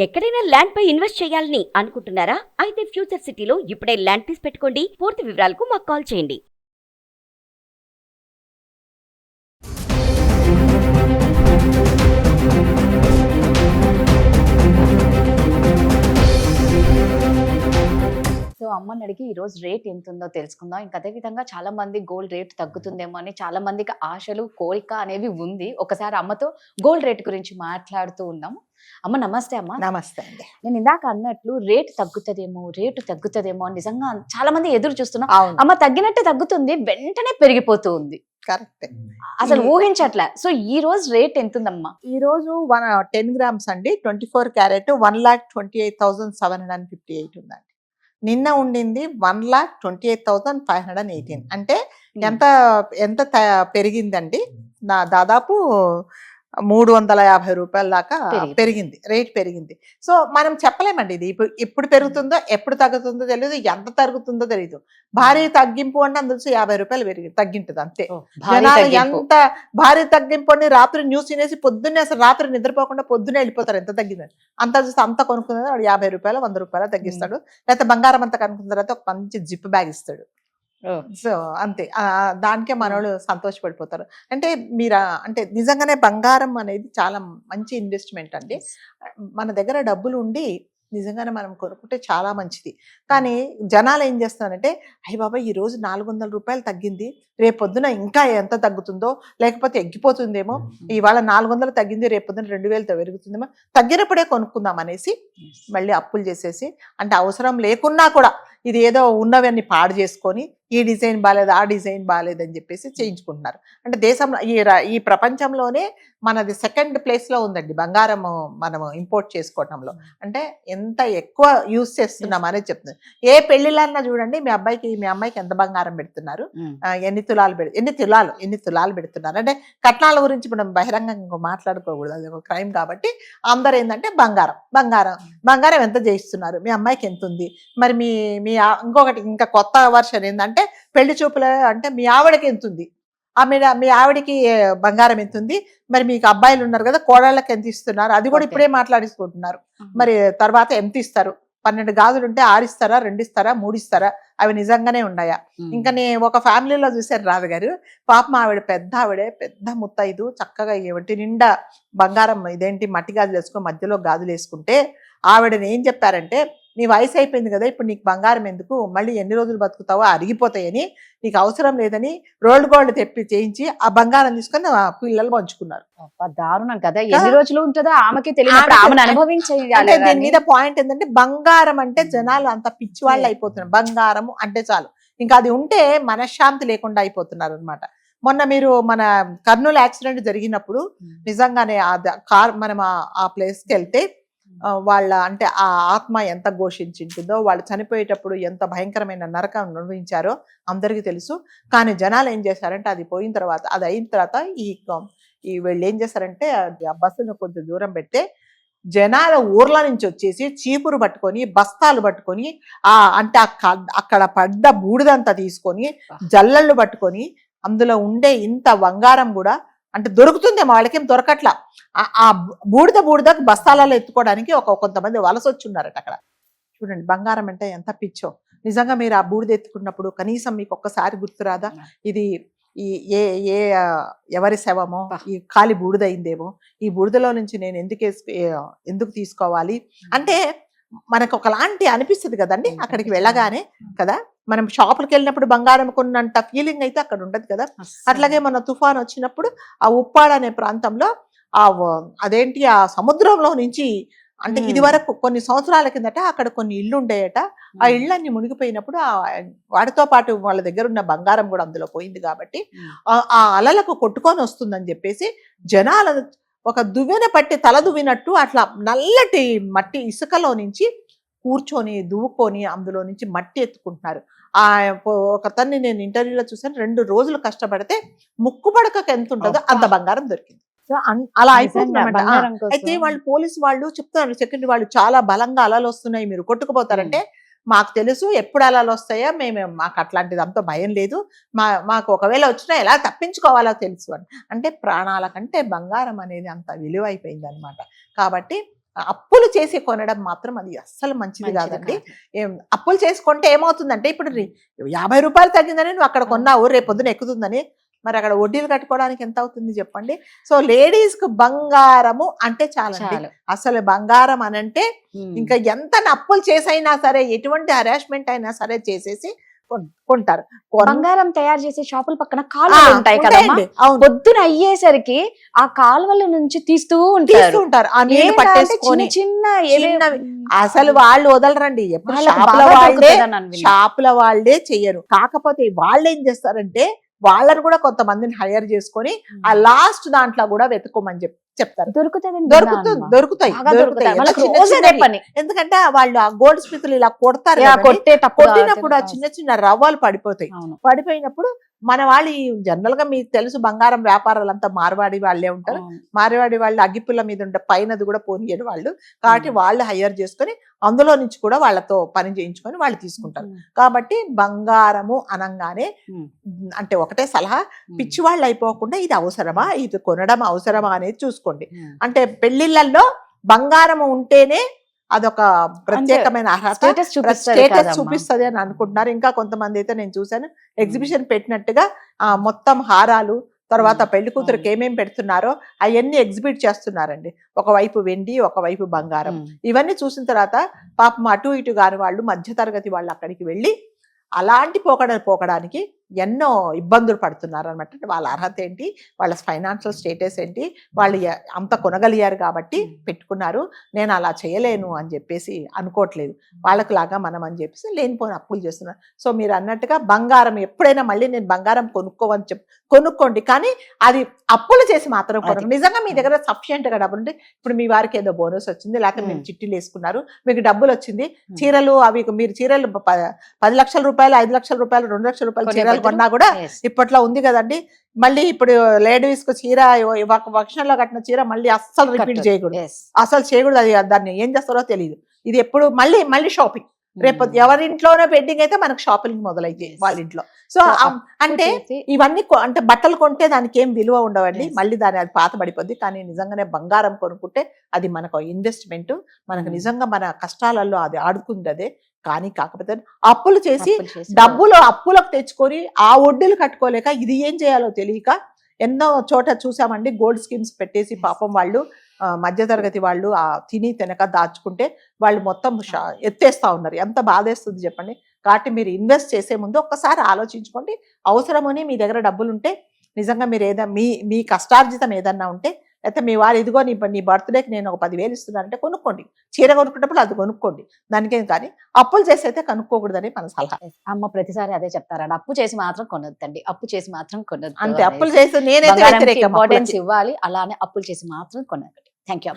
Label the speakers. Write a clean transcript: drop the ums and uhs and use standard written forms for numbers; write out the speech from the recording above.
Speaker 1: ఎక్కడైనా ల్యాండ్ పై ఇన్వెస్ట్ చేయాలని అనుకుంటున్నారా? అయితే ఫ్యూచర్ సిటీలో ఇప్పుడే ల్యాండ్ పీస్ పెట్టుకోండి. పూర్తి వివరాలకు మాకు కాల్ చేయండి.
Speaker 2: సో అమ్మని అడిగి ఈరోజు రేట్ ఎంత ఉందో తెలుసుకుందాం. ఇంకా అదే విధంగా చాలా మంది గోల్డ్ రేట్ తగ్గుతుందేమో అని చాలా మందికి ఆశలు, కోరిక అనేవి ఉంది. ఒకసారి అమ్మతో గోల్డ్ రేట్ గురించి మాట్లాడుతూ ఉన్నాము. అమ్మ నమస్తే. అమ్మ
Speaker 3: నమస్తే అండి.
Speaker 2: నేను ఇందాక అన్నట్లు రేటు తగ్గుతుందేమో అని నిజంగా చాలా మంది ఎదురు చూస్తున్నాం.
Speaker 3: అవును,
Speaker 2: అమ్మ తగ్గినట్టే తగ్గుతుంది, వెంటనే పెరిగిపోతూ ఉంది.
Speaker 3: కరెక్ట్.
Speaker 2: అసలు ఊహించట్లే. సో ఈ రోజు రేట్ ఎంత ఉందమ్మా?
Speaker 3: ఈ రోజు 10 గ్రామ్స్ అండి, 24 క్యారెట్ 1,28,758 ఉందండి. నిన్న ఉండింది 1,28,518. అంటే ఎంత ఎంత పెరిగిందండి? దాదాపు 350 రూపాయల దాకా పెరిగింది, రేట్ పెరిగింది. సో మనం చెప్పలేమండి ఇది ఇప్పుడు పెరుగుతుందో ఎప్పుడు తగ్గుతుందో తెలియదు, ఎంత తగ్గుతుందో తెలియదు. భారీ తగ్గింపు అంటే అందులో 50 రూపాయలు తగ్గింటుంది అంతే. జనాలు ఎంత భారీ తగ్గింపు అని రాత్రి న్యూస్ తినేసి పొద్దున్నే అసలు రాత్రి నిద్రపోకుండా పొద్దున్నే వెళ్ళిపోతారు. ఎంత తగ్గిందని అంత చూసి అంత కొనుక్కున్నది వాడు 50 రూపాయలు 100 రూపాయలు తగ్గిస్తాడు. లేకపోతే బంగారం అంతా కనుక్కున్న తర్వాత ఒక మంచి జిప్ బ్యాగ్ ఇస్తాడు. సో అంతే, దానికే మనోళ్ళు సంతోషపడిపోతారు. అంటే మీరు అంటే నిజంగానే బంగారం అనేది చాలా మంచి ఇన్వెస్ట్మెంట్ అండి. మన దగ్గర డబ్బులు ఉండి నిజంగానే మనం కొనుక్కుంటే చాలా మంచిది. కానీ జనాలు ఏం చేస్తారంటే, అయ్య బాబా ఈ రోజు 400 రూపాయలు తగ్గింది, రేపొద్దున ఇంకా ఎంత తగ్గుతుందో, లేకపోతే ఎగ్గిపోతుందేమో, ఇవాళ 400 తగ్గింది రేపొద్దున 2000 పెరుగుతుందేమో, తగ్గినప్పుడే కొనుక్కుందాం అనేసి మళ్ళీ అప్పులు చేసేసి, అంటే అవసరం లేకున్నా కూడా ఇది ఏదో ఉన్నవన్నీ పాడు చేసుకొని ఈ డిజైన్ బాగాలేదు ఆ డిజైన్ బాగాలేదు అని చెప్పేసి చేయించుకుంటున్నారు. అంటే దేశంలో ఈ ప్రపంచంలోనే మనది సెకండ్ ప్లేస్లో ఉందండి బంగారము మనము ఇంపోర్ట్ చేసుకోవటంలో. అంటే ఎంత ఎక్కువ యూజ్ చేస్తున్నాం అనేది చెప్తుంది. ఏ పెళ్లిళ్ళన్నా చూడండి, మీ అమ్మాయికి ఎంత బంగారం పెడుతున్నారు, ఎన్ని తులాలు పెడుతున్నారు. అంటే కట్నాల గురించి మనం బహిరంగంగా మాట్లాడుకోకూడదు, అది ఒక క్రైమ్ కాబట్టి అందరూ ఏంటంటే బంగారం ఎంత చేయిస్తున్నారు, మీ అమ్మాయికి ఎంత ఉంది, మరి మీ ఇంకొకటి ఇంకా కొత్త వర్షన్ ఏంటంటే పెళ్లి చూపులు అంటే మీ ఆవిడకి ఎంత ఉంది, మీ ఆవిడకి బంగారం ఎంత ఉంది, మరి మీకు అబ్బాయిలు ఉన్నారు కదా కోడళ్ళకి ఎంత ఇస్తున్నారు, అది కూడా ఇప్పుడే మాట్లాడేసుకుంటున్నారు. మరి తర్వాత ఎంత ఇస్తారు, 12 గాజులు ఉంటే 6 ఇస్తారా, 2 ఇస్తారా, 3 ఇస్తారా, అవి నిజంగానే ఉన్నాయా? ఇంకా ఒక ఫ్యామిలీలో చూశారు రాజుగారు, పాపం పెద్ద ముత్తైదు చక్కగా ఏమిటి నిండా బంగారం ఇదేంటి మట్టి గాజులు వేసుకొని మధ్యలో గాజులు వేసుకుంటే ఆవిడని ఏం చెప్పారంటే, నీ వయసు అయిపోయింది కదా, ఇప్పుడు నీకు బంగారం ఎందుకు, మళ్ళీ ఎన్ని రోజులు బతుకుతావో అరిగిపోతాయని, నీకు అవసరం లేదని రోల్డ్ గోల్డ్ చేయించి ఆ బంగారం తీసుకొని పిల్లలు పంచుకున్నారు.
Speaker 2: దారుణం కదా, ఎన్ని రోజులు ఉంటుందో ఆమెకి తెలియదు, ఆమెను అనుభవించాలి.
Speaker 3: దీని మీద పాయింట్ ఏంటంటే, బంగారం అంటే జనాలు అంత పిచ్చి వాళ్ళు అయిపోతున్నారు. బంగారం అంటే చాలు, ఇంకా అది ఉంటే మనశ్శాంతి లేకుండా అయిపోతున్నారు అనమాట. మొన్న మీరు మన కర్నూలు యాక్సిడెంట్ జరిగినప్పుడు నిజంగానే మనం ఆ ప్లేస్కి వెళ్తే వాళ్ళ అంటే ఆ ఆత్మ ఎంత ఘోషించింటుందో, వాళ్ళు చనిపోయేటప్పుడు ఎంత భయంకరమైన నరకం అనుభవించారో అందరికీ తెలుసు. కానీ జనాలు ఏం చేశారంటే, అది పోయిన తర్వాత అది అయిన తర్వాత ఈ వీళ్ళు ఏం చేశారంటే, ఆ బస్సును కొంచెం దూరం పెడితే జనాల ఊర్ల నుంచి వచ్చేసి చీపురు పట్టుకొని బస్తాలు పట్టుకొని అంటే అక్కడ పడ్డ బూడిదంతా తీసుకొని జల్లళ్ళు పట్టుకొని అందులో ఉండే ఇంత బంగారం కూడా అంటే దొరుకుతుందేమో, వాళ్ళకేం దొరకట్లా, ఆ బూడిద బస్తాలలో ఎత్తుకోవడానికి కొంతమంది వలస వచ్చున్నారట అక్కడ. చూడండి బంగారం అంటే ఎంత పిచ్చో. నిజంగా మీరు ఆ బూడిద ఎత్తుకున్నప్పుడు కనీసం మీకు ఒక్కసారి గుర్తురాదా, ఇది ఎవరి శవమో, ఈ ఖాళీ బూడిదయిందేమో, ఈ బూడిదలో నుంచి నేను ఎందుకు తీసుకోవాలి అంటే మనకు ఒకలాంటి అనిపిస్తుంది కదండి అక్కడికి వెళ్ళగానే కదా. మనం షాపులకు వెళ్ళినప్పుడు బంగారం కొన్నంత ఫీలింగ్ అయితే అక్కడ ఉండదు కదా. అట్లాగే మన తుఫాన్ వచ్చినప్పుడు ఆ ఉప్పాడ అనే ప్రాంతంలో అదేంటి ఆ సముద్రంలో నుంచి అంటే ఇది వరకు కొన్ని సంవత్సరాల కిందట అక్కడ కొన్ని ఇళ్ళు ఉండేయట, ఆ ఇళ్ళన్ని మునిగిపోయినప్పుడు వాటితో పాటు వాళ్ళ దగ్గర ఉన్న బంగారం కూడా అందులో పోయింది కాబట్టి ఆ అలలకు కొట్టుకొని వస్తుందని చెప్పేసి జనాల ఒక దువ్వెన పట్టి తల దువ్వినట్టు అట్లా నల్లటి మట్టి ఇసుకలో నుంచి కూర్చొని దువ్వుకొని అందులో నుంచి మట్టి ఎత్తుకుంటున్నారు. ఒకతన్ని నేను ఇంటర్వ్యూలో చూసాను, 2 రోజులు కష్టపడితే ముక్కు పడకకు ఎంత ఉంటుందో అంత బంగారం దొరికింది. సో అలా అయిపోతుందన్నమాట. అయితే వాళ్ళు పోలీసు వాళ్ళు చెప్తున్నారు, సెకండరీ వాళ్ళు చాలా బలంగా అలలు వస్తున్నాయి, మీరు కొట్టుకుపోతారంటే మాకు తెలుసు ఎప్పుడు అలలు వస్తాయో, మాకు అట్లాంటిది అంత భయం లేదు, మాకు ఒకవేళ వచ్చినా ఎలా తప్పించుకోవాలో తెలుసు అని. అంటే ప్రాణాల కంటే బంగారం అనేది అంత విలువైపోయింది అనమాట. కాబట్టి అప్పులు చేసి కొనడం మాత్రం అది అస్సలు మంచిది కాదండి. అప్పులు చేసి కొంటే ఏమవుతుందంటే ఇప్పుడు 50 రూపాయలు తగ్గిందని నువ్వు అక్కడ కొన్నావు, రేపు పొద్దున ఎక్కుతుందని మరి అక్కడ వడ్డీలు కట్టుకోవడానికి ఎంత అవుతుంది చెప్పండి. సో లేడీస్ కు బంగారము అంటే చాలండి. అసలు బంగారం అనంటే ఇంకా ఎంత అప్పులు చేసైనా సరే, ఎటువంటి హరాస్మెంట్ అయినా సరే చేసేసి కొంటారు.
Speaker 2: బంగారం తయారు చేసే షాపుల పక్కన కాలువలు ఉంటాయి కదా, పొద్దున అయ్యేసరికి ఆ కాలువల నుంచి తీస్తూ ఉంటారు.
Speaker 3: ఆ నీళ్లు పట్టేసుకొని
Speaker 2: చిన్న
Speaker 3: అసలు వాళ్ళు వదలరండి. ఎప్పుడు షాపుల వాళ్ళే చెయ్యరు. కాకపోతే వాళ్ళు ఏం చేస్తారంటే వాళ్ళని కూడా కొంతమందిని హైర్ చేసుకొని ఆ లాస్ట్ దాంట్లో కూడా వెతుకోమని చెప్తారు. దొరుకుతాయి. ఎందుకంటే వాళ్ళు ఆ గోల్డ్ స్మిత్లు ఇలా కొడతారు, కొట్టినప్పుడు ఆ చిన్న చిన్న రవ్వలు పడిపోతాయి. పడిపోయినప్పుడు మన వాళ్ళు జనరల్ గా మీకు తెలుసు బంగారం వ్యాపారాలంతా మార్వాడి వాళ్ళే ఉంటారు. మార్వాడి వాళ్ళు అగ్గిపుల్ల మీద ఉండే పైనది కూడా పోనీయడు వాళ్ళు. కాబట్టి వాళ్ళు హైర్ చేసుకొని అందులో నుంచి కూడా వాళ్ళతో పని చేయించుకొని వాళ్ళు తీసుకుంటారు. కాబట్టి బంగారము అనంగానే అంటే ఒకటే సలహా, పిచ్చి వాళ్ళు అయిపోకుండా ఇది అవసరమా, ఇది కొనడం అవసరమా అనేది చూసుకోండి. అంటే పెళ్లిళ్లలో బంగారము ఉంటేనే అదొక ప్రత్యేకమైన అర్హత, స్టేటస్ చూపిస్తుంది అని అనుకుంటున్నారు. ఇంకా కొంతమంది అయితే నేను చూసాను ఎగ్జిబిషన్ పెట్టినట్టుగా మొత్తం హారాలు, తర్వాత పెళ్లి కూతురికి ఏమేమి పెడుతున్నారో అవన్నీ ఎగ్జిబిట్ చేస్తున్నారండి. ఒకవైపు వెండి, ఒకవైపు బంగారం. ఇవన్నీ చూసిన తర్వాత పాపం అటు ఇటు కాని వాళ్ళు, మధ్యతరగతి వాళ్ళు అక్కడికి వెళ్ళి అలాంటి పోకడానికి ఎన్నో ఇబ్బందులు పడుతున్నారు అనమాట. వాళ్ళ అర్హత ఏంటి, వాళ్ళ ఫైనాన్షియల్ స్టేటస్ ఏంటి, వాళ్ళు అంత కొనగలిగారు కాబట్టి పెట్టుకున్నారు, నేను అలా చేయలేను అని చెప్పేసి అనుకోవట్లేదు. వాళ్ళకు లాగా మనం అని చెప్పేసి లేనిపోయిన అప్పులు చేస్తున్నారు. సో మీరు అన్నట్టుగా బంగారం ఎప్పుడైనా మళ్ళీ నేను బంగారం కొనుక్కోవని కొనుక్కోండి, కానీ అది అప్పులు చేసి మాత్రం కొనరు. నిజంగా మీ దగ్గర సఫిషియెంట్ గా డబ్బులు ఉంటే, ఇప్పుడు మీ వారికి ఏదో బోనస్ వచ్చింది, లేకపోతే మీరు చిట్టీలు వేసుకున్నారు, మీకు డబ్బులు వచ్చింది, చీరలు అవి మీరు చీరలు 10 లక్షల రూపాయలు, 5 లక్షల రూపాయలు, 2 లక్షల రూపాయలు చీరలు కొన్నా కూడా ఇప్పట్లో ఉంది కదండి. మళ్ళీ ఇప్పుడు లేడీస్ కు చీర వర్షంలో కట్టిన చీర మళ్ళీ అస్సలు రిపీట్ చేయకూడదు, అసలు చేయకూడదు. అది దాన్ని ఏం చేస్తారో తెలియదు. ఇది ఎప్పుడు మళ్ళీ షాపింగ్, రేపు ఎవరింట్లోనే వెడ్డింగ్ అయితే మనకు షాపింగ్ మొదలైతే వాళ్ళ ఇంట్లో. సో అంటే ఇవన్నీ అంటే బట్టలు కొంటే దానికి ఏం విలువ ఉండవండి, మళ్ళీ దాని అది పాత పడిపోద్ది. కానీ నిజంగానే బంగారం కొనుక్కుంటే అది మనకు ఇన్వెస్ట్మెంట్, మనకు నిజంగా మన కష్టాలలో అది ఆడుకుంది అదే. కానీ కాకపోతే అప్పులు చేసి డబ్బులు అప్పులకు తెచ్చుకొని ఆ వడ్డీలు కట్టుకోలేక ఇది ఏం చేయాలో తెలియక ఎన్నో చోట చూసామండి. గోల్డ్ స్కీమ్స్ పెట్టేసి పాపం వాళ్ళు మధ్యతరగతి వాళ్ళు తిని తినక దాచుకుంటే వాళ్ళు మొత్తం ఎత్తేస్తా ఉన్నారు. ఎంత బాధేస్తుంది చెప్పండి. కాబట్టి మీరు ఇన్వెస్ట్ చేసే ముందు ఒక్కసారి ఆలోచించుకోండి. అవసరమని మీ దగ్గర డబ్బులు ఉంటే, నిజంగా మీరు ఏదైనా మీ కష్టార్జితం ఏదన్నా ఉంటే, అయితే మీ వారు ఇదిగో నీ బర్త్డేకి నేను ఒక 10,000 ఇస్తున్నానంటే కొనుక్కోండి. చీర కొనుక్కున్నప్పుడు అది కొనుక్కోండి, దానికేం. కానీ అప్పులు చేసి అయితే కనుక్కోకూడదని మన సలహా.
Speaker 2: అమ్మ ప్రతిసారి అదే చెప్తారండి, అప్పు చేసి మాత్రం కొనొద్దండి, అప్పు చేసి మాత్రం కొనొద్దు.
Speaker 3: అంతే, అప్పులు చేసి నేనైతే
Speaker 2: ఇంపార్టెన్స్ ఇవ్వాలి, అలానే అప్పులు చేసి మాత్రం కొనొద్దండి. Thank you.